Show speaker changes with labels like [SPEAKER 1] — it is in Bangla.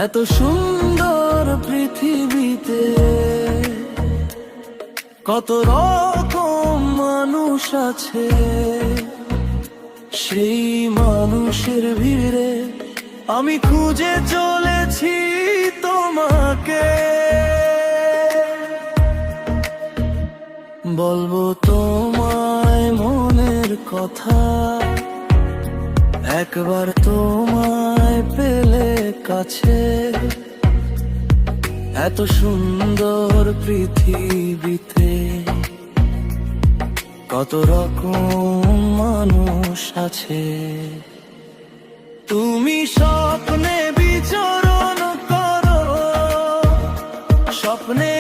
[SPEAKER 1] এত সুন্দর পৃথিবীতে কত রকম মানুষ আছে, সেই মানুষের ভিড়ে আমি খুঁজে চলেছি তোমাকে। বলবো তোমায় মনের কথা, একবার তোমায় পেলে কাছে। এত সুন্দর পৃথিবীতে কত রকম মানুষ আছে। তুমি স্বপ্নে বিচরণ করো, স্বপ্নে